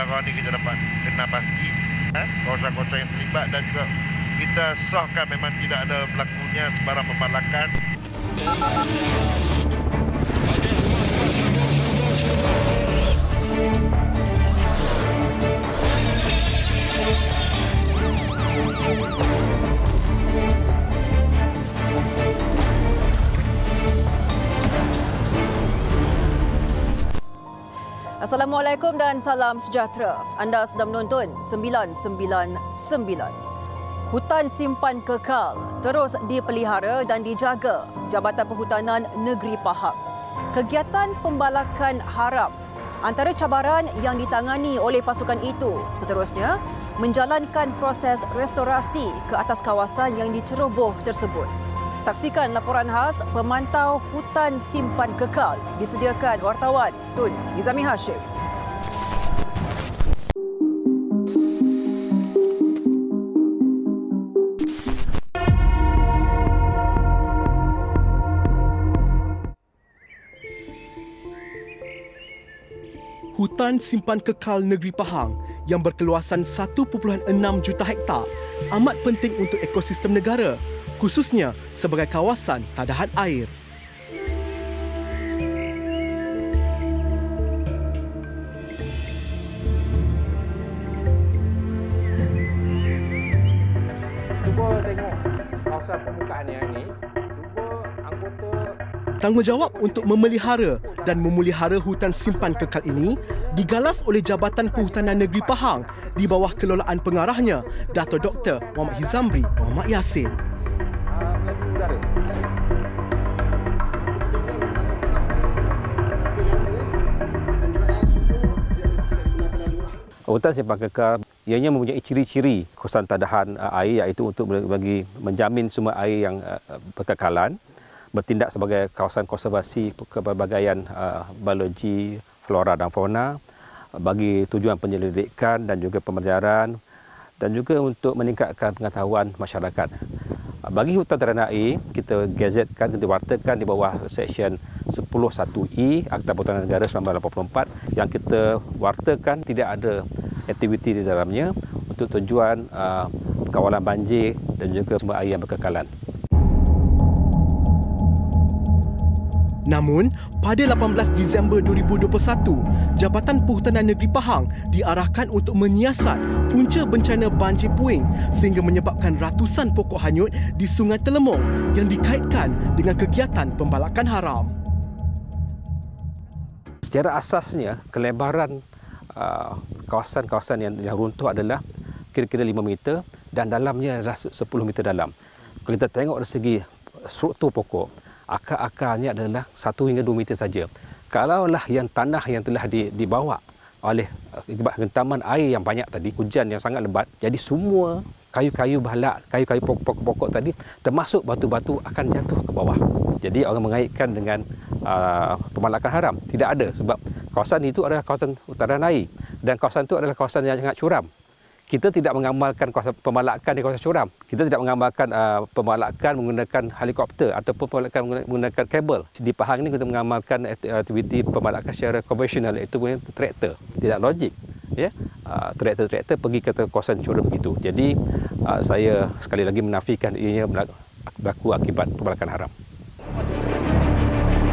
udara ni kita dapat kena pasti kawasan-kawasan yang terlibat, dan juga kita sahkan memang tidak ada berlakunya sebarang pembalakan. Assalamualaikum dan salam sejahtera. Anda sedang menonton 999. Hutan simpan kekal terus dipelihara dan dijaga Jabatan Perhutanan Negeri Pahang. Kegiatan pembalakan haram antara cabaran yang ditangani oleh pasukan itu. Seterusnya, menjalankan proses restorasi ke atas kawasan yang diceroboh tersebut. Saksikan laporan khas pemantau hutan simpan kekal disediakan wartawan Tun Izami Hashim. Hutan simpan kekal negeri Pahang yang berkeluasan 1.6 juta hektar amat penting untuk ekosistem negara, khususnya sebagai kawasan tadahan air. Cuba tengok kawasan permukaan yang ini, cuba anggota Tanggungjawab untuk memelihara dan memulihara hutan simpan kekal ini digalas oleh Jabatan Perhutanan Negeri Pahang di bawah kelolaan pengarahnya Dato' Dr. Muhammad Hizamri Muhammad Yassin. Hutan simpan kekal ianya mempunyai ciri-ciri kawasan tadahan air, iaitu untuk bagi menjamin sumber air yang berkekalan, bertindak sebagai kawasan konservasi kepelbagaian biologi, flora dan fauna, bagi tujuan penyelidikan dan juga pembelajaran, dan juga untuk meningkatkan pengetahuan masyarakat. Bagi hutan tadahan air, kita gazetkan, kita wartakan di bawah Seksyen 10(1)E Akta Perhutanan Negara 1984 yang kita wartakan tidak ada aktiviti di dalamnya untuk tujuan kawalan banjir dan juga sumber air yang berkekalan. Namun, pada 18 Disember 2021, Jabatan Perhutanan Negeri Pahang diarahkan untuk menyiasat punca bencana banjir puing sehingga menyebabkan ratusan pokok hanyut di Sungai Telemong yang dikaitkan dengan kegiatan pembalakan haram. Secara asasnya, kelebaran kawasan-kawasan yang runtuh adalah kira-kira 5 meter dan dalamnya adalah 10 meter dalam. Kalau kita tengok dari segi struktur pokok, akar-akarnya adalah 1 hingga 2 meter saja. Kalaulah yang tanah yang telah dibawa oleh akibat hentaman air yang banyak tadi, hujan yang sangat lebat, jadi semua kayu-kayu balak, kayu-kayu pokok-pokok tadi, termasuk batu-batu akan jatuh ke bawah. Jadi orang mengaitkan dengan pembalakan haram. Tidak ada, sebab kawasan itu adalah kawasan tadahan air dan kawasan itu adalah kawasan yang sangat curam. Kita tidak mengamalkan kawasan pembalakan di kawasan curam. Kita tidak mengamalkan pembalakan menggunakan helikopter ataupun pembalakan menggunakan kabel. Di Pahang ini kita mengamalkan aktiviti pembalakan secara konvensional, iaitu traktor. Tidak logik. Ya? Traktor-traktor pergi ke kawasan curam begitu. Jadi saya sekali lagi menafikan ianya berlaku akibat pembalakan haram.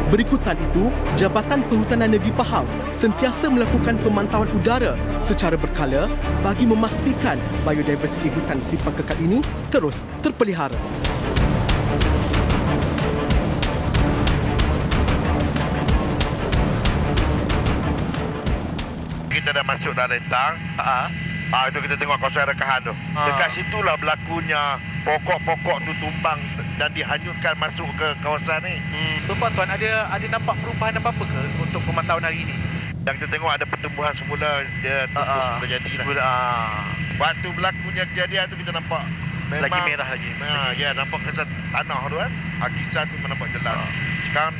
Berikutan itu, Jabatan Perhutanan Negeri Pahang sentiasa melakukan pemantauan udara secara berkala bagi memastikan biodiversiti hutan simpan kekal ini terus terpelihara. Kita dah masuk dah Lentang. Itu kita tengok kawasan rekahan tu. Dekat situlah berlakunya pokok-pokok tu tumbang dan dihanyutkan masuk ke kawasan ni. So Pak Tuan, ada nampak perubahan apa-apa ke untuk pemantauan hari ini? Yang kita tengok ada pertumbuhan semula, dia tumbuh semula jadilah. Waktu berlakunya kejadian tu kita nampak memang lagi merah lagi. Ya, nampak kesan tanah tu kan. Kisah tu nampak jelas. Sekarang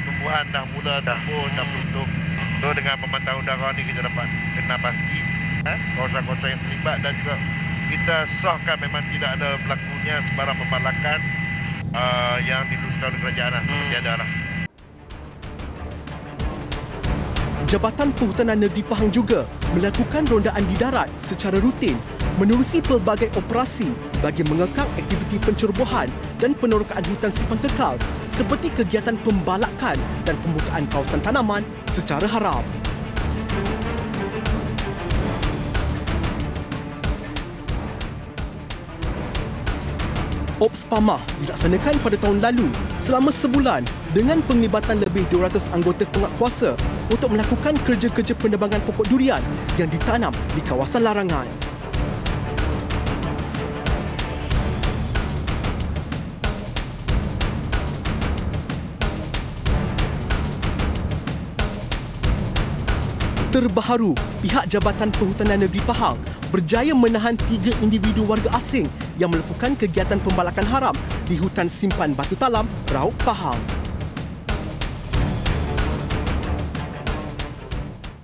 tumbuhan dah mula tumbuh, dah beruntung. So dengan pemantauan udara ni kita dapat kena pasti kawasan-kawasan yang terlibat, dan juga kita sahkan memang tidak ada berlakunya sebarang pembalakan yang diluluskan oleh kerajaan. Tiada lah. Jabatan Perhutanan Negeri Pahang juga melakukan rondaan di darat secara rutin menerusi pelbagai operasi bagi mengekang aktiviti pencerobohan dan penerokaan hutan simpan kekal seperti kegiatan pembalakan dan pembukaan kawasan tanaman secara haram. Ops Pamah dilaksanakan pada tahun lalu selama sebulan dengan penglibatan lebih 200 anggota pengat kuasa untuk melakukan kerja-kerja penebangan pokok durian yang ditanam di kawasan larangan. Terbaru, pihak Jabatan Perhutanan Negeri Pahang berjaya menahan 3 individu warga asing yang melakukan kegiatan pembalakan haram di hutan simpan Batu Talam, Raub, Pahang.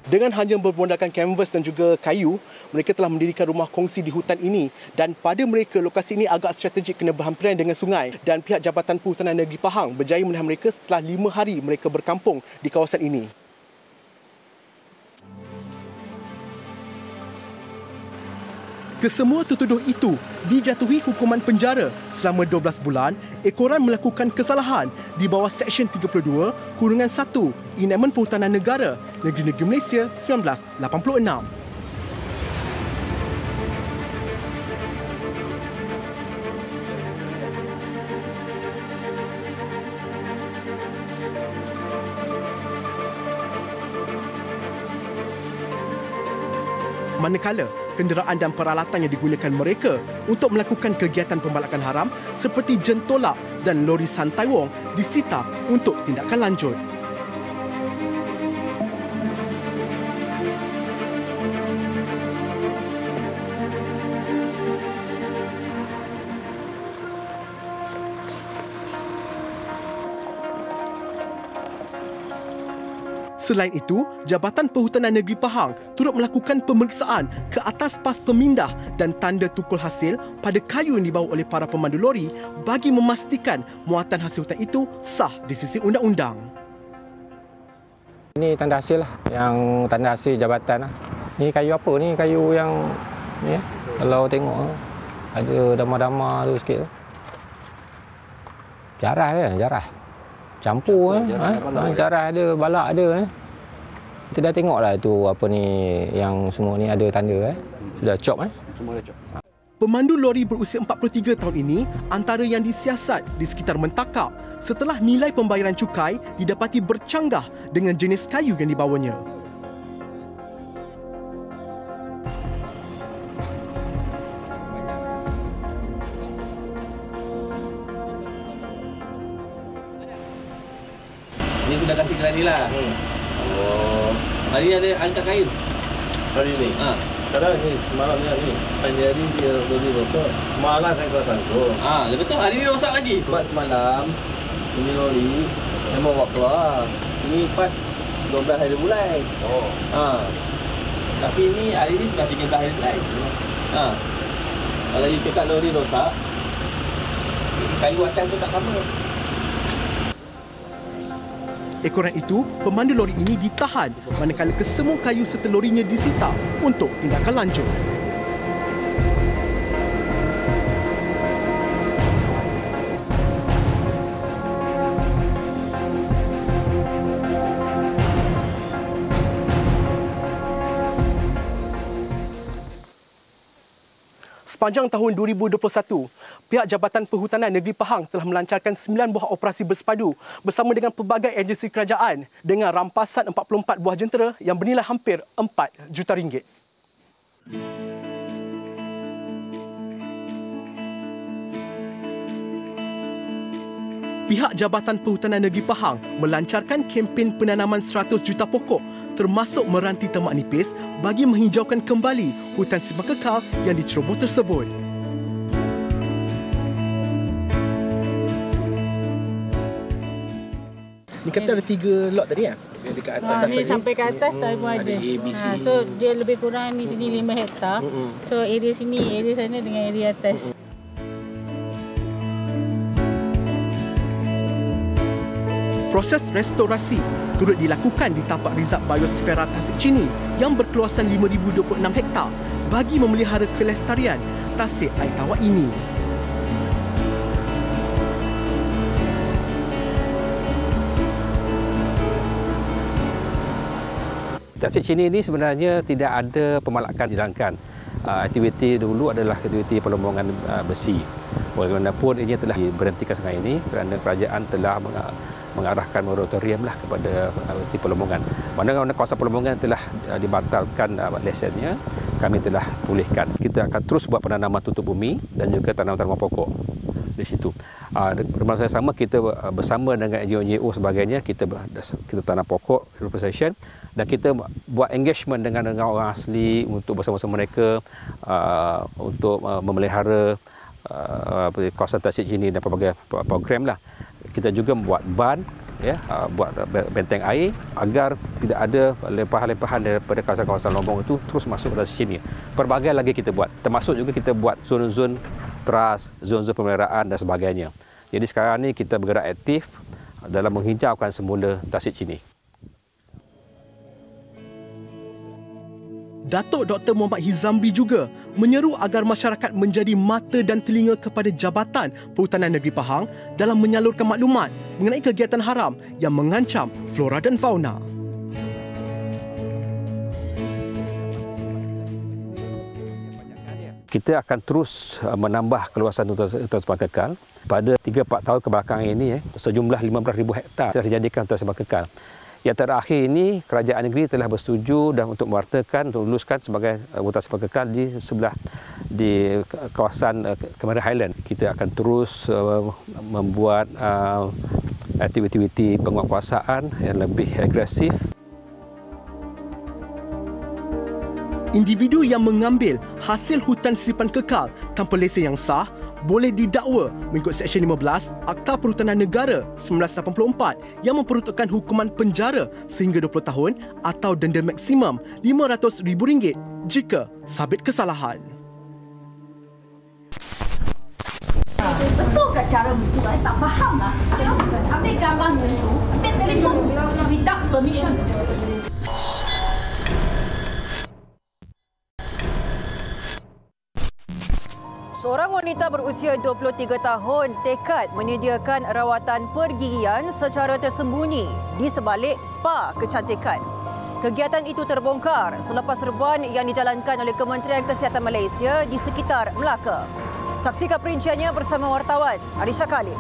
Dengan hanya bermodalkan kanvas dan juga kayu, mereka telah mendirikan rumah kongsi di hutan ini dan pada mereka lokasi ini agak strategik kena berhampiran dengan sungai dan pihak Jabatan Perhutanan Negeri Pahang berjaya menahan mereka setelah 5 hari mereka berkampung di kawasan ini. Kesemua tertuduh itu dijatuhi hukuman penjara selama 12 bulan ekoran melakukan kesalahan di bawah Seksyen 32 Kurungan 1 Inemen Perhutanan Negara Negeri-Negeri Malaysia 1986. Manakala kenderaan dan peralatan yang digunakan mereka untuk melakukan kegiatan pembalakan haram seperti jentolak dan lori santai wong disita untuk tindakan lanjut. Selain itu, Jabatan Perhutanan Negeri Pahang turut melakukan pemeriksaan ke atas pas pemindah dan tanda tukul hasil pada kayu yang dibawa oleh para pemandu lori bagi memastikan muatan hasil hutan itu sah di sisi undang-undang. Ini tanda hasil lah, yang tanda hasil jabatan lah. Ni kayu apa ni? Kayu yang ni kalau tengok ada damar-damar tu sikit tu. Jarah je, jarah. Campur jarah ada, balak ada. Kita dah tengoklah tu apa ni yang semua ni ada tanda Sudah chop Semua dah chop. Pemandu lori berusia 43 tahun ini antara yang disiasat di sekitar Mentakap setelah nilai pembayaran cukai didapati bercanggah dengan jenis kayu yang dibawanya. Ini sudah kasih gelani lah. Oh. Hari ni ada angkat kayu. Hari ni? Sekarang ni, semalam ni. Pagi hari dia boleh rosak. Malam saya kena sanggup. Betul. Hari ni rosak lagi. Sebab semalam, ini lori memang buat keluar. Ini pas 12 hari bulan. Oh. Tapi ni hari ni sudah 13 hari bulan. Kalau you cakap lori rosak, kayu atas tu tak sama. Ekoran itu, pemandu lori ini ditahan manakala kesemua kayu serta lorinya disita untuk tindakan lanjut. Sepanjang tahun 2021, pihak Jabatan Perhutanan Negeri Pahang telah melancarkan 9 buah operasi bersepadu bersama dengan pelbagai agensi kerajaan dengan rampasan 44 buah jentera yang bernilai hampir 4 juta ringgit. Pihak Jabatan Perhutanan Negeri Pahang melancarkan kempen penanaman 100 juta pokok termasuk meranti termak nipis bagi menghijaukan kembali hutan simpan kekal yang diceroboh tersebut. Ni kata ada 3 lot tadi dekat atas ni sampai ke atas saya pun ada. So dia lebih kurang di sini 5 hektar. So area sini, area sana dengan area atas. Proses restorasi turut dilakukan di tapak Rizab Biosfera Tasik Chini yang berkeluasan 5,026 hektar bagi memelihara kelestarian tasik air tawar ini. Tasik Chini ini sebenarnya tidak ada pemalakan dijalankan. Aktiviti dulu adalah aktiviti pelombongan besi. Walaupun ini telah diberhentikan sekarang ini kerana kerajaan telah mengarahkan moratorium lah kepada aktiviti pelombongan. Mana kawasan pelombongan telah dibatalkan lesennya, kami telah pulihkan. Kita akan terus buat penanaman tutup bumi dan juga tanaman-tanaman pokok di situ. Masa sama kita bersama dengan NGO sebagainya, kita tanam pokok representation dan kita buat engagement dengan orang asli untuk bersama-sama mereka untuk memelihara kawasan Tasik Chini dan pelbagai program lah. Kita juga membuat ban, buat benteng air agar tidak ada lempahan-lempahan daripada kawasan-kawasan lombong itu terus masuk ke Tasik Chini. Pelbagai lagi kita buat, termasuk juga kita buat zon-zon trust, zon-zon pemeliharaan dan sebagainya. Jadi sekarang ni kita bergerak aktif dalam menghijaukan semula Tasik Chini. Datuk Dr. Muhammad Hizambi juga menyeru agar masyarakat menjadi mata dan telinga kepada Jabatan Perhutanan Negeri Pahang dalam menyalurkan maklumat mengenai kegiatan haram yang mengancam flora dan fauna. Kita akan terus menambah keluasan hutan sembah kekal. Pada 3-4 tahun kebelakangan ini, sejumlah 15,000 hektar telah dijadikan hutan sembah kekal. Yang terakhir ini, kerajaan negeri telah bersetuju dan untuk mewartakan, untuk luluskan sebagai hutan sembah kekal di kawasan Kemaran Highland. Kita akan terus membuat aktiviti penguatkuasaan yang lebih agresif. Individu yang mengambil hasil hutan sisipan kekal tanpa lesen yang sah boleh didakwa mengikut Seksyen 15 Akta Perhutanan Negara 1984 yang memperuntukkan hukuman penjara sehingga 20 tahun atau denda maksimum RM500,000 jika sabit kesalahan. Betul ke cara buat? Tak faham lah. Ambil gambar dulu, ambil telefon without permission. Seorang wanita berusia 23 tahun tekad menyediakan rawatan pergigian secara tersembunyi di sebalik spa kecantikan. Kegiatan itu terbongkar selepas serbuan yang dijalankan oleh Kementerian Kesihatan Malaysia di sekitar Melaka. Saksikan perinciannya bersama wartawan Arisha Khalid.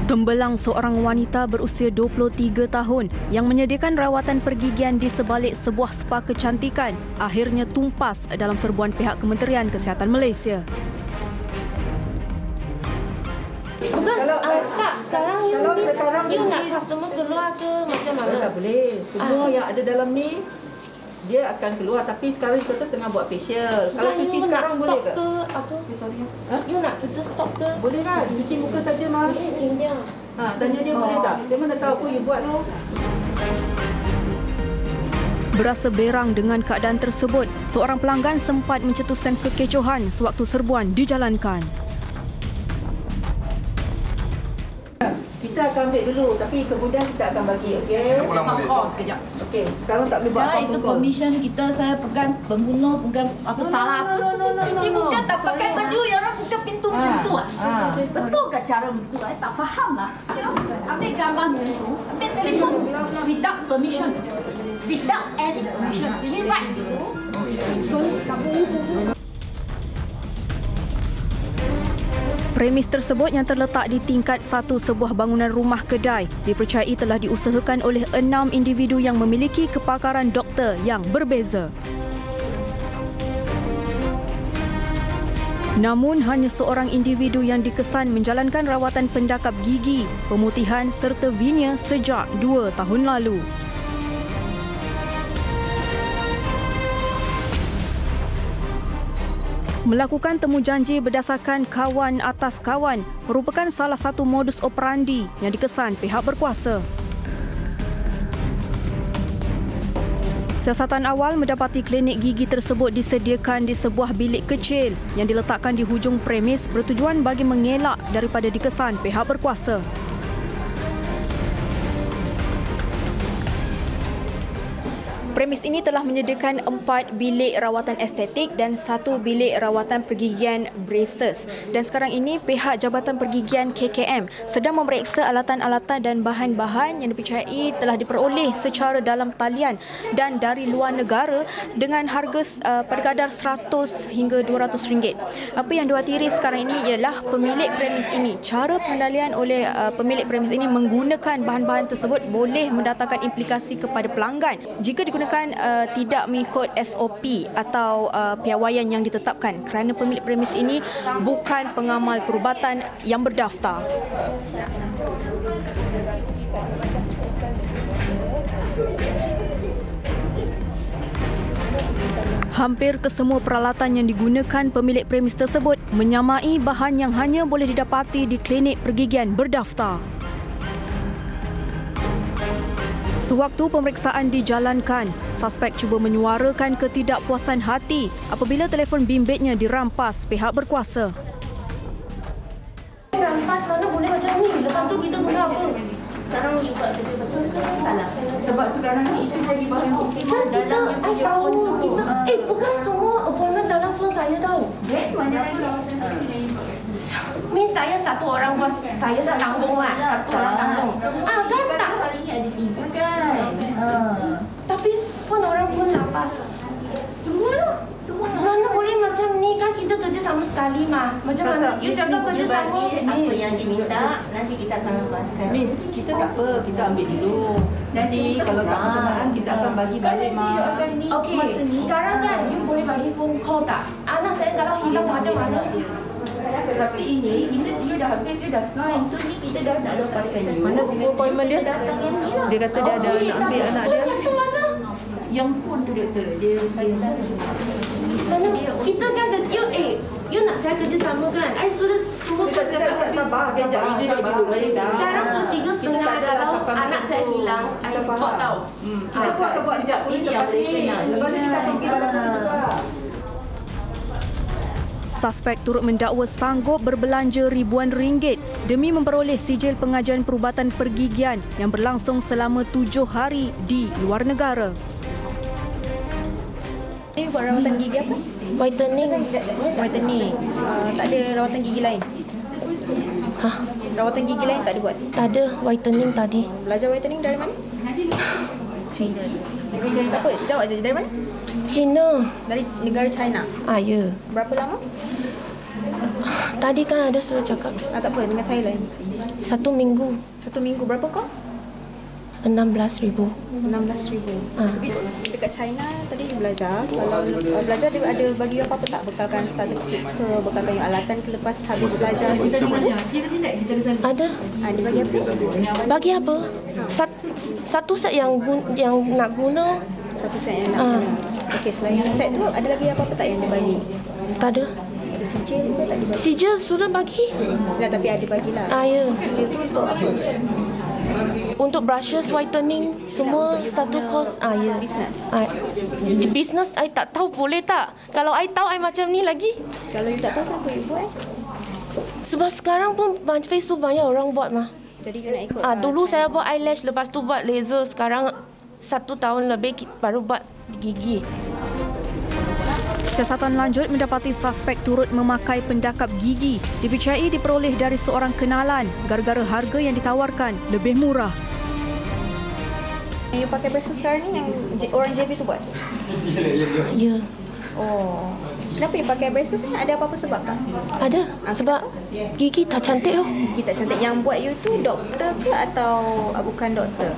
Tembelang seorang wanita berusia 23 tahun yang menyediakan rawatan pergigian di sebalik sebuah spa kecantikan akhirnya tumpas dalam serbuan pihak Kementerian Kesihatan Malaysia. Tak, sekarang you nak customer keluar ke macam mana? Tak boleh. Semua yang ada dalam ni dia akan keluar, tapi sekarang kita tengah buat facial. Kalau cuci sekarang boleh ke? Apa? Sorry. You nak kita stop ke? Boleh kan? Cuci muka saja mah. Tanya dia boleh tak? Saya mana tahu apa you buat tu. Berasa berang dengan keadaan tersebut, seorang pelanggan sempat mencetuskan kekecohan sewaktu serbuan dijalankan. Kita akan ambil dulu, tapi kemudian kita akan bagi, okey? Kita pulang balik. Sekejap. Okey, sekarang tak boleh buat apa-apa. Sekarang itu commission kita, saya pegang pengguna, pegang apa salah apa. Cuci muka tak pakai baju, yang orang buka pintu macam tu. Betul ke cara begitu? Tak faham lah. Ambil gambar dulu, ambil telefon without permission. Without any permission. Is it right? Premis tersebut yang terletak di tingkat 1 sebuah bangunan rumah kedai dipercayai telah diusahakan oleh 6 individu yang memiliki kepakaran doktor yang berbeza. Namun hanya seorang individu yang dikesan menjalankan rawatan pendakap gigi, pemutihan serta veneer sejak 2 tahun lalu. Melakukan temujanji berdasarkan kawan atas kawan merupakan salah satu modus operandi yang dikesan pihak berkuasa. Siasatan awal mendapati klinik gigi tersebut disediakan di sebuah bilik kecil yang diletakkan di hujung premis bertujuan bagi mengelak daripada dikesan pihak berkuasa. Premis ini telah menyediakan 4 bilik rawatan estetik dan 1 bilik rawatan pergigian braces. Dan sekarang ini pihak Jabatan Pergigian KKM sedang memeriksa alatan-alatan dan bahan-bahan yang dipercayai telah diperoleh secara dalam talian dan dari luar negara dengan harga pada kadar RM100 hingga RM200. Apa yang diwatiri sekarang ini ialah pemilik premis ini. Cara pengendalian oleh pemilik premis ini menggunakan bahan-bahan tersebut boleh mendatangkan implikasi kepada pelanggan jika digunakan tidak mengikut SOP atau piawaian yang ditetapkan kerana pemilik premis ini bukan pengamal perubatan yang berdaftar. Hampir kesemua peralatan yang digunakan pemilik premis tersebut menyamai bahan yang hanya boleh didapati di klinik pergigian berdaftar. Sewaktu pemeriksaan dijalankan, suspek cuba menyuarakan ketidakpuasan hati apabila telefon bimbitnya dirampas pihak berkuasa. Rampas mana boleh macam ni? Lepas tu kita guna apa? Sekarang you buat kerja betul ke salah? Sebab sekarang ni itu jadi bahan bukti dalam yang tahu kita. Bukan semua appointment dalam phone saya tahu. Mana lagi? Means saya satu orang bos, saya tanggung lah. Satu orang tanggung. Kan tak? Kali ni ada 3 kan? Tapi phone orang pun rampas. Semua lah. Semua. Mana boleh macam ni kan kita kerja sama sekali mah. Macam mana? You cakap kerja sama. Apa yang diminta, nanti kita akan lepaskan. Miss, kita tak apa. Kita ambil dulu. Nanti kalau tak berkenaan, kita akan bagi balik mah. Okey, sekarang kan you boleh bagi phone call tak? Anak saya kalau hilang macam mana? Tapi ini, you dah habis, you dah sign. So ni kita dah nak lepaskan you. Mana buku appointment dia? Datang yang ni lah. Dia kata dia ada ambil anak dia. Macam mana? Yang phone tu doktor. Dia mana? Kita kan you nak saya kerja sama kan? I sudah semua kerja sabar. Sekejap ini dah dulu. Sekarang 3.30 kalau anak saya hilang, I report tau. Sekejap ini yang saya kenal. Lepas ni kita pergi dalam juga. Suspek turut mendakwa sanggup berbelanja ribuan ringgit demi memperoleh sijil pengajian perubatan pergigian yang berlangsung selama 7 hari di luar negara. Ini buat rawatan gigi apa? Whitening. Whitening. Tak ada rawatan gigi lain? Rawatan gigi lain tak ada buat? Tak ada. Whitening tadi. Belajar whitening dari mana? China. Tak apa, jawab je. Dari mana? China. Dari negara China? Ya. Berapa lama? Tadi kan ada sudah cakap. Tak apa, dengan saya lain. 1 minggu. 1 minggu. Berapa kos? 16,000. 16,000. Dekat China tadi belajar. Kalau belajar dia ada bagi apa-apa tak? Bekalkan starter kit ke, bekalkan yang alatan ke lepas habis belajar kita di sana? Ada. Dia bagi apa? Bagi apa? Satu set yang nak guna. Satu set yang nak guna. Okey, selain set tu ada lagi apa-apa tak yang dia bagi? Tak ada. Sijil ke tak dibagi? Sijil sudah bagi. Tapi ada bagilah. Ya. Sijil tu untuk apa? Untuk brushes, whitening, semua satu kos. Ya. Business, I tak tahu boleh tak? Kalau I tahu, I macam ni lagi. Kalau you tak tahu, kenapa you buat? Sebab sekarang pun Facebook banyak orang buat mah. Jadi you nak ikut? Dulu saya buat eyelash, lepas tu buat laser. Sekarang 1 tahun lebih baru buat gigi. Siasatan lanjut mendapati suspek turut memakai pendakap gigi dipercayai diperoleh dari seorang kenalan gara-gara harga yang ditawarkan lebih murah. Yang you pakai braces sekarang ni yang orang JB tu buat? Ya. Kenapa you pakai braces ni? Ada apa-apa sebab tak? Ada. Sebab gigi tak cantik. Gigi tak cantik. Yang buat you tu doktor ke atau bukan doktor?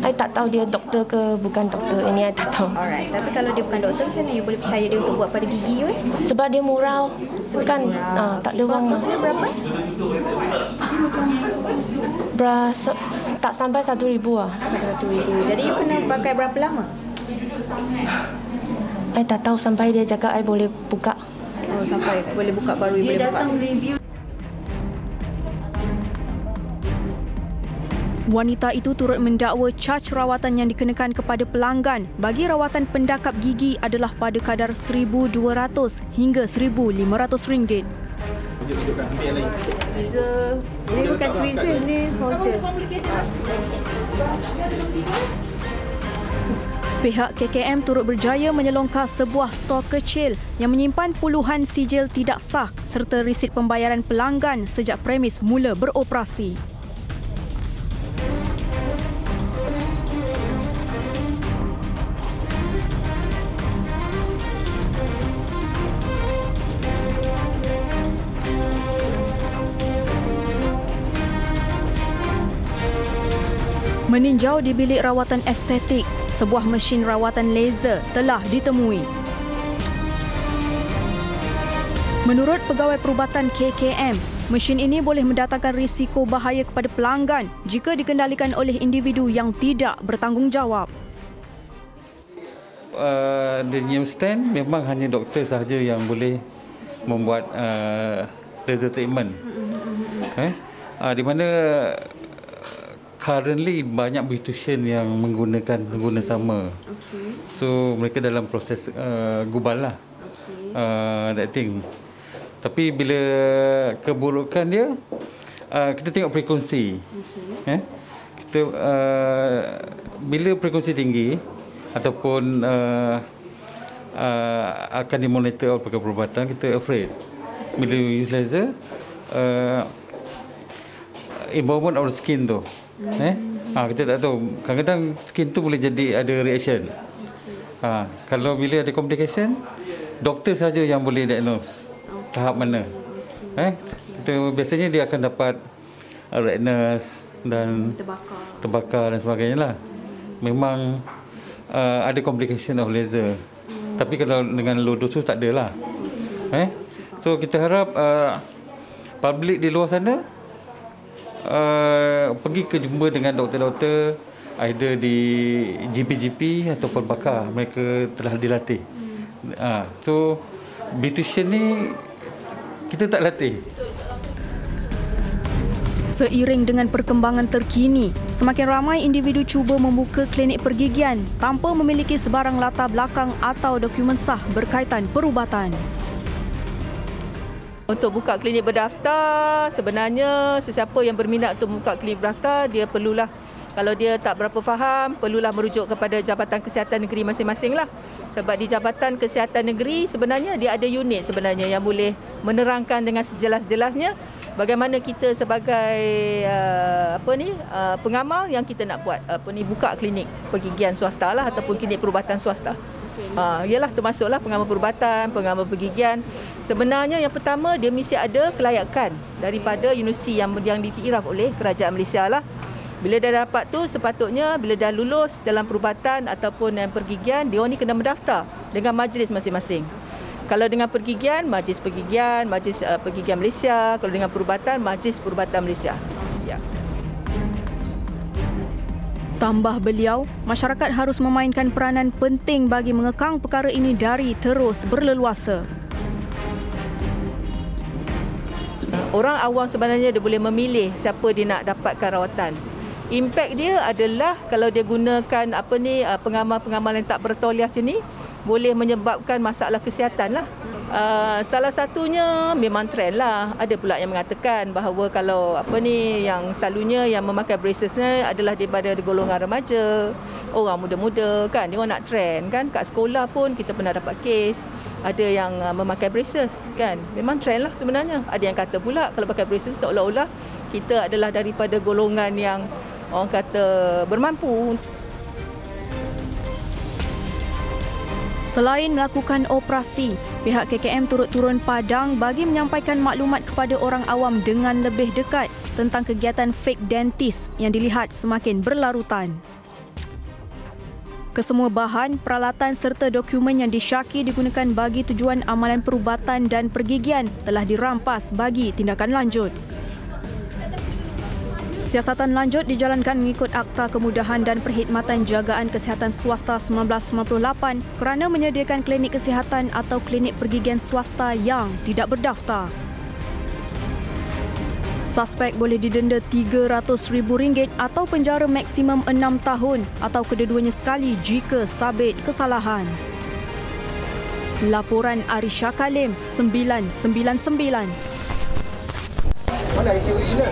I tak tahu dia doktor ke bukan doktor. Ini I tak tahu. Alright. Tapi kalau dia bukan doktor, macam mana you boleh percaya dia untuk buat pada gigi you? Sebab dia murah. Kan tak ada wang. Kosnya berapa? Tak sampai 1,000 lah. 1,000. Jadi you kena pakai berapa lama? I tak tahu sampai dia cakap I boleh buka. Sampai boleh buka baru boleh buka. Wanita itu turut mendakwa caj rawatan yang dikenakan kepada pelanggan bagi rawatan pendakap gigi adalah pada kadar RM1,200 hingga RM1,500. Tunjukkan ambil yang lain. Ini bukan tweezer, ni folder. Pihak KKM turut berjaya menyelongkar sebuah stor kecil yang menyimpan puluhan sijil tidak sah serta resit pembayaran pelanggan sejak premis mula beroperasi. Meninjau di bilik rawatan estetik, sebuah mesin rawatan laser telah ditemui. Menurut pegawai perubatan KKM, mesin ini boleh mendatangkan risiko bahaya kepada pelanggan jika dikendalikan oleh individu yang tidak bertanggungjawab. The new stand memang hanya doktor sahaja yang boleh membuat laser treatment. Di mana currently banyak beautician yang guna sama. So mereka dalam proses gubal lah. That thing. Tapi bila keburukan dia, kita tengok frekuensi. Kita bila frekuensi tinggi ataupun akan dimonitor oleh pegawai perubatan, kita afraid. Bila use laser, involvement of the skin tu. Kita tak tahu. Kadang-kadang skin tu boleh jadi ada reaction. Kalau bila ada complication, doktor saja yang boleh diagnose tahap mana. Biasanya dia akan dapat redness dan terbakar dan sebagainya lah. Memang ada complication of laser. Tapi kalau dengan low dose tak ada lah. So kita harap public di luar sana pergi ke jumpa dengan doktor-doktor, either di GP ataupun pakar. Mereka telah dilatih. So beautician ni kita tak latih. Seiring dengan perkembangan terkini, semakin ramai individu cuba membuka klinik pergigian tanpa memiliki sebarang latar belakang atau dokumen sah berkaitan perubatan. Untuk buka klinik berdaftar, sebenarnya sesiapa yang berminat untuk buka klinik berdaftar, dia perlulah, kalau dia tak berapa faham, perlulah merujuk kepada Jabatan Kesihatan Negeri masing-masing lah. Sebab di Jabatan Kesihatan Negeri sebenarnya dia ada unit sebenarnya yang boleh menerangkan dengan sejelas-jelasnya bagaimana kita sebagai pengamal yang kita nak buat buka klinik pergigian swasta lah ataupun klinik perubatan swasta. Ialah termasuklah pengamal perubatan, pengamal pergigian. Sebenarnya yang pertama dia mesti ada kelayakan daripada universiti yang diiktiraf oleh kerajaan Malaysia lah. Bila dah dapat tu, sepatutnya bila dah lulus dalam perubatan ataupun pergigian, dia ni kena mendaftar dengan majlis masing-masing. Kalau dengan pergigian, majlis pergigian Malaysia. Kalau dengan perubatan, majlis perubatan Malaysia. Ya. Tambah beliau, masyarakat harus memainkan peranan penting bagi mengekang perkara ini dari terus berleluasa. Orang awam sebenarnya dia boleh memilih siapa dia nak dapatkan rawatan. Impak dia adalah kalau dia gunakan pengamal-pengamal yang tak bertauliah macam ni, boleh menyebabkan masalah kesihatan lah. Salah satunya memang trend lah. Ada pula yang mengatakan bahawa kalau yang selalunya yang memakai braces ni adalah daripada golongan remaja, orang muda-muda kan, dia orang nak trend kan. Kat sekolah pun kita pernah dapat kes ada yang memakai braces kan. Memang trend lah sebenarnya. Ada yang kata pula kalau pakai braces seolah-olah kita adalah daripada golongan yang orang kata bermampu. Selain melakukan operasi, pihak KKM turut turun padang bagi menyampaikan maklumat kepada orang awam dengan lebih dekat tentang kegiatan fake dentist yang dilihat semakin berlarutan. Kesemua bahan, peralatan serta dokumen yang disyaki digunakan bagi tujuan amalan perubatan dan pergigian telah dirampas bagi tindakan lanjut. Siasatan lanjut dijalankan mengikut Akta Kemudahan dan Perkhidmatan Jagaan Kesihatan Swasta 1998 kerana menyediakan klinik kesihatan atau klinik pergigian swasta yang tidak berdaftar. Suspek boleh didenda RM300,000 atau penjara maksimum 6 tahun atau kedua-duanya sekali jika sabit kesalahan. Laporan Arisha Kalim, 999. Mana isi original?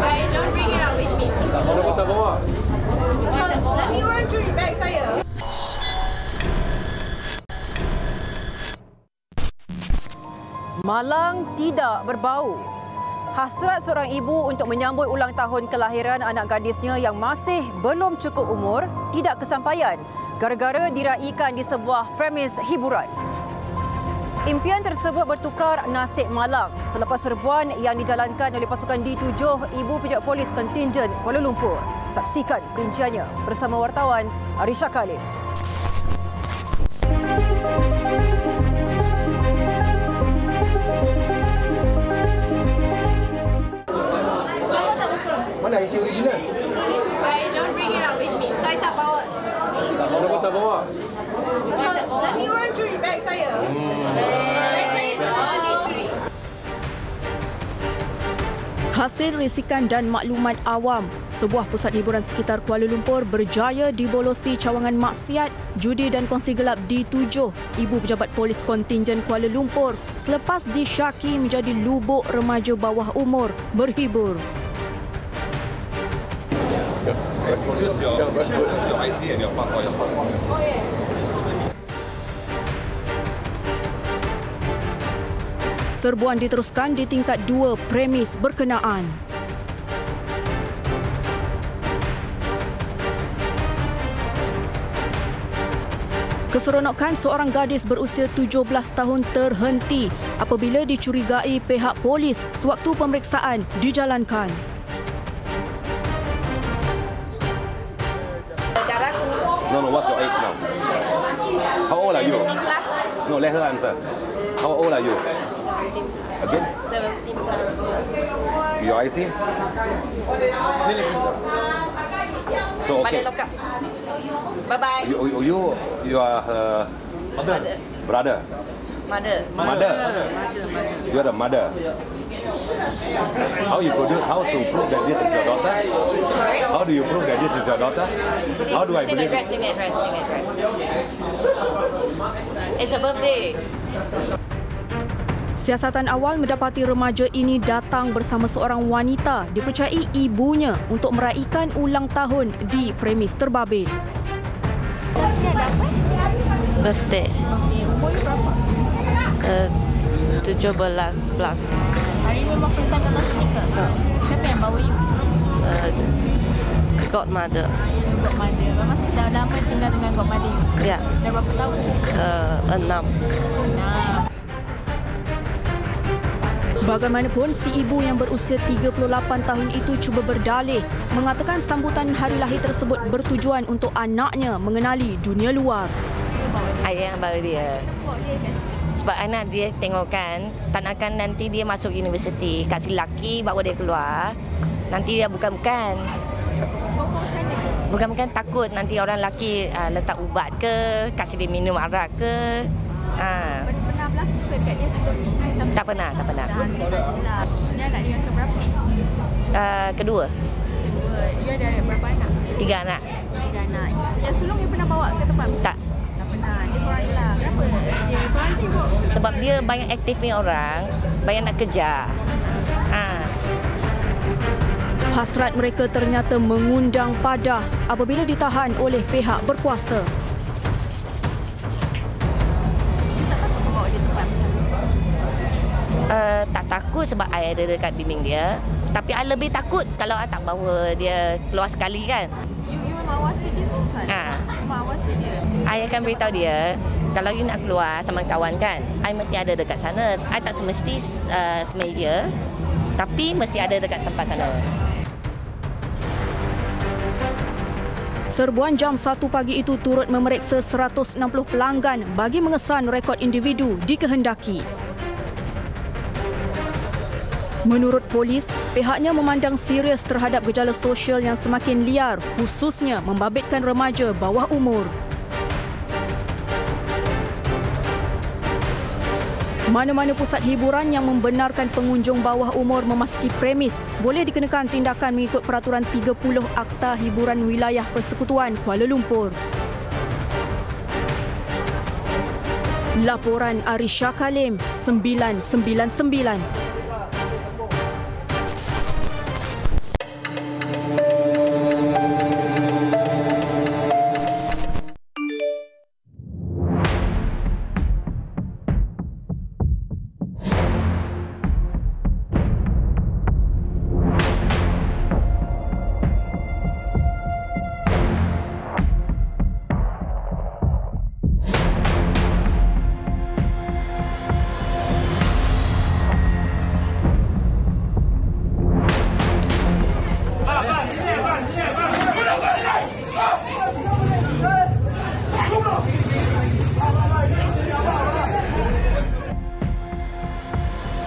I don't bring it out with me. Kalau kita bawa. Nanti orang curi beg saya. Malang tidak berbau. Hasrat seorang ibu untuk menyambut ulang tahun kelahiran anak gadisnya yang masih belum cukup umur tidak kesampaian gara-gara diraikan di sebuah premis hiburan. Impian tersebut bertukar nasib malang selepas serbuan yang dijalankan oleh pasukan D7 Ibu Pijak Polis Kontingen Kuala Lumpur. Saksikan perinciannya bersama wartawan Arisha Kalim. Mana isi original? I don't bring it out with me. Saya tak bawa. Kalau kita bawa. Nanti orang curi beg saya. Beg saya semua dicuri. Hasil risikan dan maklumat awam, sebuah pusat hiburan sekitar Kuala Lumpur berjaya dibolosi cawangan maksiat, judi dan kongsi gelap D7 Ibu Pejabat Polis Kontingen Kuala Lumpur selepas disyaki menjadi lubuk remaja bawah umur berhibur. Produce your IC and your passport. Oh yeah. Serbuan diteruskan di tingkat 2 premis berkenaan. Keseronokan seorang gadis berusia 17 tahun terhenti apabila dicurigai pihak polis sewaktu pemeriksaan dijalankan. No, what's your age now? How old are you? 17 plus. No, let her answer. How old are you? 17. Again? 17 plus. Your IC? So, okay. Balik lock up. Bye-bye. You are her Mother. brother? Mother. Mother? You are the mother? How to prove that this is your daughter? Sorry? How do you prove that this is your daughter? How do I Same believe address, same address. It's a birthday. Siasatan awal mendapati remaja ini datang bersama seorang wanita dipercayai ibunya untuk meraikan ulang tahun di premis terbabit. Birthday. Umur berapa? 17 plus. Hari ini memang first time datang sini ke? Siapa yang bawa you? Godmother. Godmother. Memang sudah lama tinggal dengan godmother you? Ya. Dah berapa tahun? 6. Bagaimanapun, si ibu yang berusia 38 tahun itu cuba berdalih mengatakan sambutan hari lahir tersebut bertujuan untuk anaknya mengenali dunia luar. Ayah yang bawa dia. Sebab anak dia tengokkan, tak nakkan nanti dia masuk universiti, kasih laki bawa dia keluar. Nanti dia bukan-bukan takut nanti orang laki letak ubat ke, kasih dia minum arak ke. Pernah berlaku ke dekat dia sebelum ni? Tak pernah. Dia anak dia yang keberapa? Kedua. Dia ada berapa anak? 3 anak. 3 anak. Yang sebelum dia pernah bawa ke tempat? Tak. Tak pernah. Dia seorang je lah. Kenapa? Dia seorang je ibu? Sebab dia banyak aktif punya orang, banyak nak kejar. Hasrat mereka ternyata mengundang padah apabila ditahan oleh pihak berkuasa. Tak takut sebab I ada dekat bimbing dia. Tapi I lebih takut kalau I tak bawa dia keluar sekali kan. You memang awasi dia tu? Memang awasi dia? I akan beritahu dia, kalau you nak keluar sama kawan kan, I mesti ada dekat sana. I tak semesti semeja, tapi mesti ada dekat tempat sana. Serbuan jam 1 pagi itu turut memeriksa 160 pelanggan bagi mengesan rekod individu dikehendaki. Menurut polis, pihaknya memandang serius terhadap gejala sosial yang semakin liar, khususnya membabitkan remaja bawah umur. Mana-mana pusat hiburan yang membenarkan pengunjung bawah umur memasuki premis boleh dikenakan tindakan mengikut Peraturan 30 Akta Hiburan Wilayah Persekutuan Kuala Lumpur. Laporan Arisha Kalim, 999.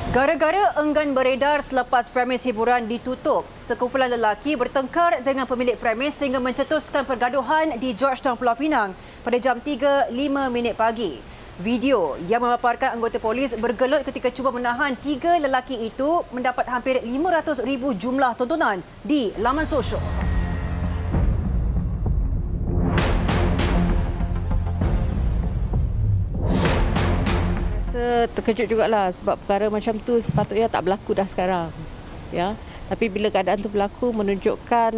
Gara-gara enggan beredar selepas premis hiburan ditutup, sekumpulan lelaki bertengkar dengan pemilik premis sehingga mencetuskan pergaduhan di Georgetown, Pulau Pinang pada jam 3.05 pagi. Video yang memaparkan anggota polis bergelut ketika cuba menahan 3 lelaki itu mendapat hampir 500,000 jumlah tontonan di laman sosial. Terkejut jugalah sebab perkara macam tu sepatutnya tak berlaku dah sekarang. Ya. Tapi bila keadaan tu berlaku menunjukkan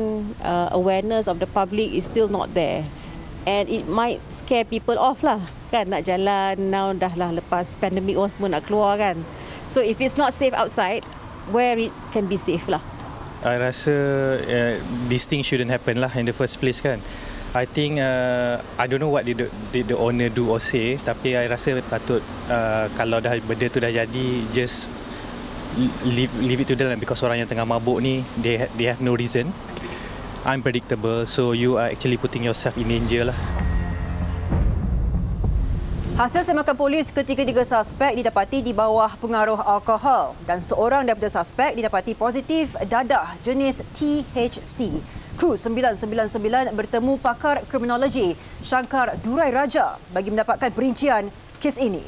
awareness of the public is still not there. And it might scare people off lah. Kan nak jalan now dah lah lepas pandemik orang semua nak keluar kan. So if it's not safe outside, where it can be safe lah. I rasa this thing shouldn't happen lah in the first place kan. I think I don't know what did the owner do or say, tapi I rasa patut kalau dah benda tu dah jadi, just leave it to them because orang yang tengah mabuk ni they have no reason, unpredictable, so you are actually putting yourself in danger lah. Hasil semakan polis, ketiga-tiga suspek didapati di bawah pengaruh alkohol dan seorang daripada suspek didapati positif dadah jenis THC. Kru 999 bertemu pakar kriminologi Shankar Durai Raja bagi mendapatkan perincian kes ini.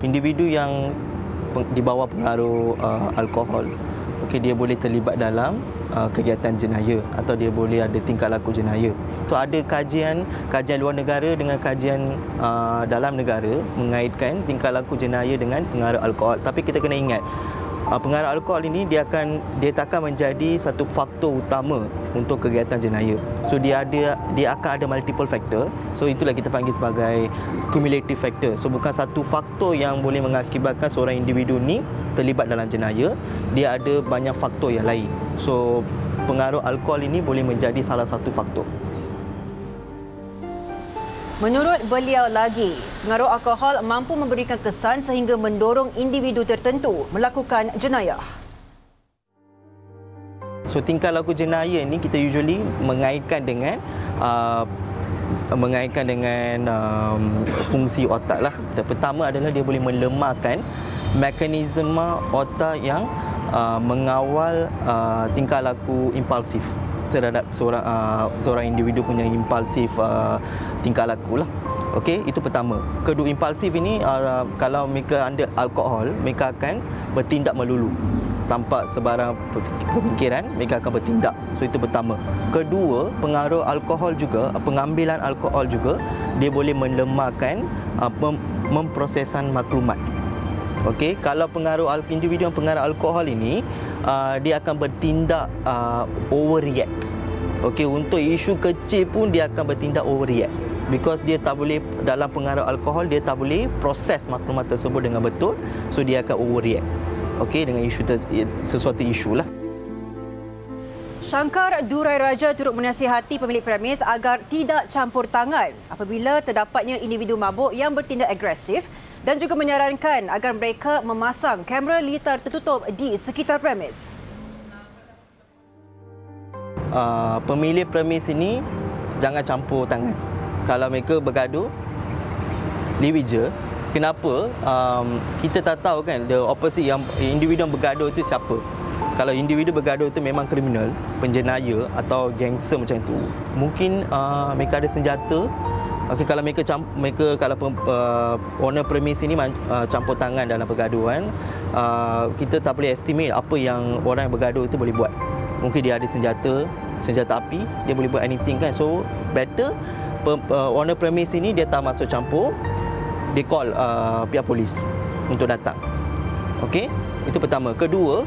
Individu yang di bawah pengaruh alkohol, dia boleh terlibat dalam kegiatan jenayah atau dia boleh ada tingkah laku jenayah. So ada kajian luar negara dengan kajian dalam negara mengaitkan tingkah laku jenayah dengan pengaruh alkohol. Tapi kita kena ingat, pengaruh alkohol ini dia takkan menjadi satu faktor utama untuk kegiatan jenayah. So dia akan ada multiple factor. So itulah kita panggil sebagai cumulative factor. So bukan satu faktor yang boleh mengakibatkan seorang individu ni terlibat dalam jenayah, dia ada banyak faktor yang lain. So pengaruh alkohol ini boleh menjadi salah satu faktor. Menurut beliau lagi, pengaruh alkohol mampu memberikan kesan sehingga mendorong individu tertentu melakukan jenayah. So tingkah laku jenayah ini kita usually mengaitkan dengan fungsi otak lah. Pertama adalah dia boleh melemahkan mekanisme otak yang mengawal tingkah laku impulsif terhadap seorang individu punya impulsif tingkah laku lah. Okey, itu pertama. Kedua, impulsif ini kalau mereka under alkohol, mereka akan bertindak melulu. Tanpa sebarang pemikiran, mereka akan bertindak. So itu pertama. Kedua, pengaruh alkohol juga, pengambilan alkohol juga, dia boleh melemahkan memprosesan maklumat. Okey, kalau individu yang pengaruh alkohol ini, dia akan bertindak overreact. Okey, untuk isu kecil pun dia akan bertindak overreact. Because dia tak boleh, dalam pengaruh alkohol, dia tak boleh proses maklumat tersebut dengan betul. So dia akan overreact. Okey, dengan sesuatu isu lah. Shankar Durai Raja turut menasihati pemilik premis agar tidak campur tangan apabila terdapatnya individu mabuk yang bertindak agresif dan juga menyarankan agar mereka memasang kamera litar tertutup di sekitar premis. Pemilik premis ini jangan campur tangan. Kalau mereka bergaduh, leave it je. Kenapa? Kita tak tahu kan the opposite, yang individu yang bergaduh itu siapa. Kalau individu bergaduh itu memang kriminal, penjenayah atau gangster macam itu, mungkin mereka ada senjata Okey, kalau mereka kalau owner premis ini campur tangan dalam pergaduhan, kita tak boleh estimate apa yang orang yang bergaduh itu boleh buat. Mungkin dia ada senjata api, dia boleh buat anything kan. So better owner premis ini dia tak masuk campur, dia call pihak polis untuk datang. Okey, itu pertama. Kedua,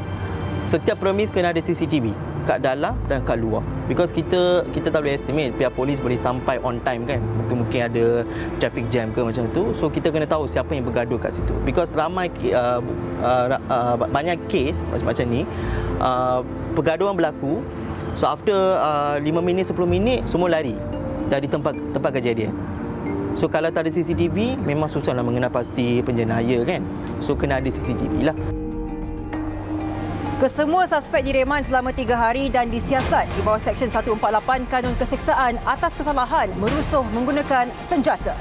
setiap premis kena ada CCTV kat dalam dan kat luar. Because kita tak boleh estimate pihak polis boleh sampai on time kan. Mungkin ada traffic jam ke macam tu. So kita kena tahu siapa yang bergaduh kat situ. Because ramai banyak kes macam ni, pergaduhan berlaku. So after 5 minit 10 minit semua lari dari tempat kejadian. So kalau tak ada CCTV memang susahlah mengenal pasti penjenayah kan. So kena ada CCTV lah. Kesemua suspek direman selama 3 hari dan disiasat di bawah Seksyen 148 Kanun Keseksaan atas kesalahan merusuh menggunakan senjata.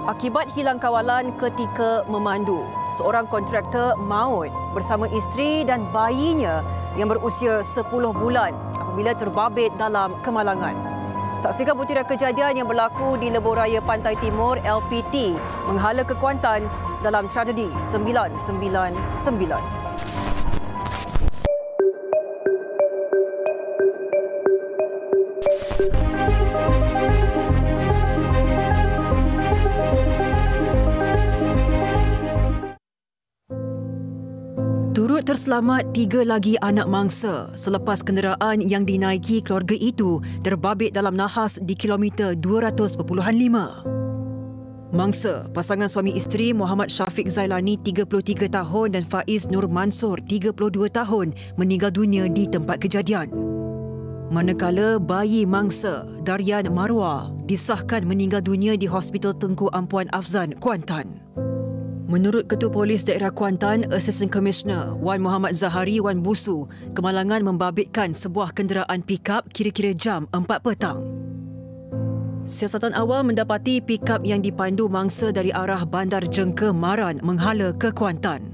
Akibat hilang kawalan ketika memandu, seorang kontraktor maut bersama isteri dan bayinya yang berusia 10 bulan apabila terbabit dalam kemalangan. Saksikan butiran kejadian yang berlaku di Lebuhraya Pantai Timur LPT menghala ke Kuantan dalam tragedi 999. Turut terselamat 3 lagi anak mangsa selepas kenderaan yang dinaiki keluarga itu terbabit dalam nahas di kilometer 200.5. Mangsa pasangan suami isteri Muhammad Syafiq Zailani 33 tahun dan Faiz Nur Mansur 32 tahun meninggal dunia di tempat kejadian. Manakala bayi mangsa Darian Marwah disahkan meninggal dunia di Hospital Tengku Ampuan Afzan, Kuantan. Menurut Ketua Polis Daerah Kuantan, Assistant Commissioner Wan Muhammad Zahari Wan Busu, kemalangan membabitkan sebuah kenderaan pikap kira-kira jam 4 petang. Siasatan awal mendapati pikap yang dipandu mangsa dari arah Bandar Jengke Maran menghala ke Kuantan.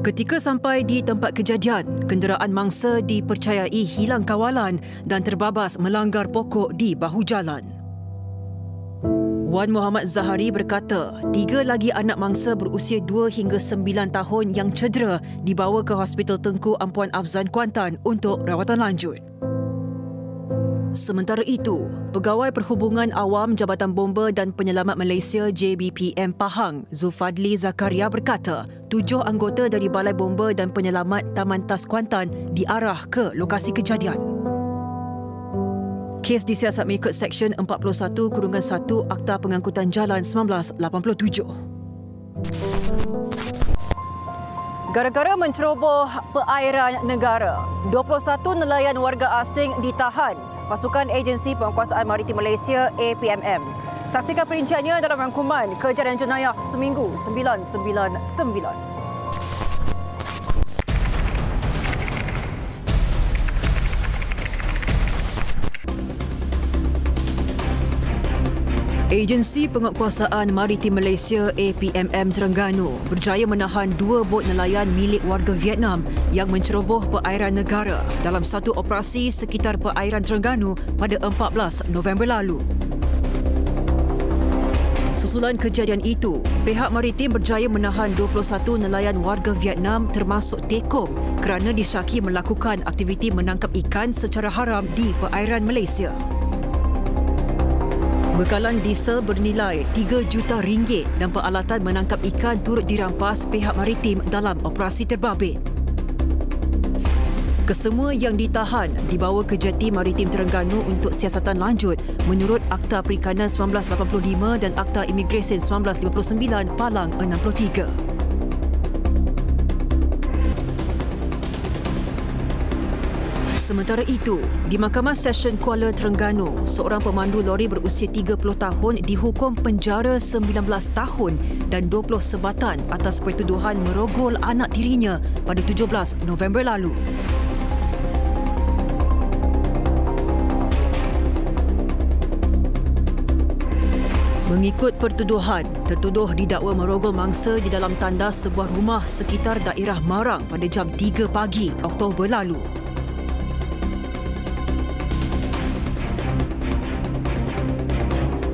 Ketika sampai di tempat kejadian, kenderaan mangsa dipercayai hilang kawalan dan terbabas melanggar pokok di bahu jalan. Wan Muhammad Zahari berkata, 3 lagi anak mangsa berusia 2 hingga 9 tahun yang cedera dibawa ke Hospital Tengku Ampuan Afzan, Kuantan untuk rawatan lanjut. Sementara itu, Pegawai Perhubungan Awam Jabatan Bomba dan Penyelamat Malaysia JBPM Pahang, Zulfadli Zakaria berkata, 7 anggota dari Balai Bomba dan Penyelamat Taman Tas Kuantan diarah ke lokasi kejadian. Kes disiasat mengikut Seksyen 41-1 Akta Pengangkutan Jalan 1987. Gara-gara menceroboh perairan negara, 21 nelayan warga asing ditahan Pasukan Agensi Penguasaan Maritim Malaysia APMM. Saksikan perinciannya dalam rangkuman Kejadian Jenayah Seminggu 999. Agensi Penguasaan Maritim Malaysia APMM Terengganu berjaya menahan 2 bot nelayan milik warga Vietnam yang menceroboh perairan negara dalam satu operasi sekitar perairan Terengganu pada 14 November lalu. Susulan kejadian itu, pihak maritim berjaya menahan 21 nelayan warga Vietnam termasuk tekong kerana disyaki melakukan aktiviti menangkap ikan secara haram di perairan Malaysia. Bekalan diesel bernilai RM3 juta dan peralatan menangkap ikan turut dirampas pihak maritim dalam operasi terbabit. Kesemua yang ditahan dibawa ke Jeti Maritim Terengganu untuk siasatan lanjut menurut Akta Perikanan 1985 dan Akta Imigresen 1959 Palang 63. Sementara itu, di Mahkamah Session Kuala Terengganu, seorang pemandu lori berusia 30 tahun dihukum penjara 19 tahun dan 20 sebatan atas pertuduhan merogol anak tirinya pada 17 November lalu. Mengikut pertuduhan, tertuduh didakwa merogol mangsa di dalam tandas sebuah rumah sekitar daerah Marang pada jam 3 pagi Oktober lalu.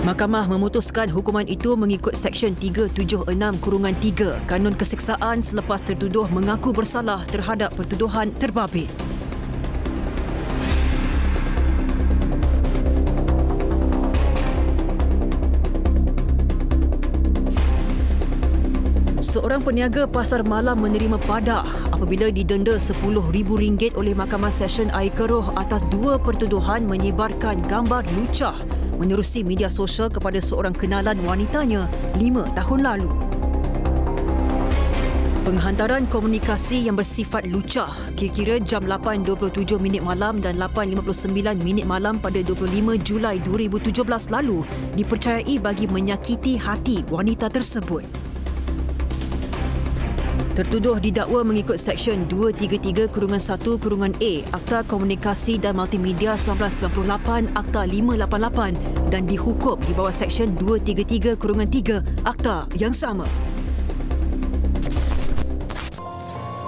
Mahkamah memutuskan hukuman itu mengikut Seksyen 376-3 Kanun Keseksaan selepas tertuduh mengaku bersalah terhadap pertuduhan terbabit. Seorang peniaga pasar malam menerima padah apabila didenda RM10,000 oleh Mahkamah Session Air Keroh atas 2 pertuduhan menyebarkan gambar lucah menerusi media sosial kepada seorang kenalan wanitanya 5 tahun lalu. Penghantaran komunikasi yang bersifat lucah kira-kira jam 8.27 malam dan 8.59 malam pada 25 Julai 2017 lalu dipercayai bagi menyakiti hati wanita tersebut. Tertuduh didakwa mengikut Seksyen 233-1-A Akta Komunikasi dan Multimedia 1998 Akta 588 dan dihukum di bawah Seksyen 233-3 Akta yang sama.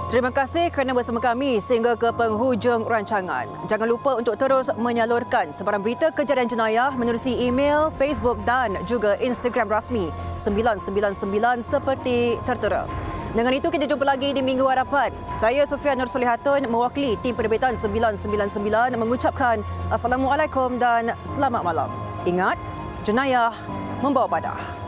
Terima kasih kerana bersama kami sehingga ke penghujung rancangan. Jangan lupa untuk terus menyalurkan sebarang berita kejadian jenayah menerusi email, Facebook dan juga Instagram rasmi 999 seperti tertera. Dengan itu, kita jumpa lagi di minggu hadapan. Saya Sofia Nur Solihatun mewakili tim penerbitan 999 mengucapkan Assalamualaikum dan selamat malam. Ingat, jenayah membawa padah.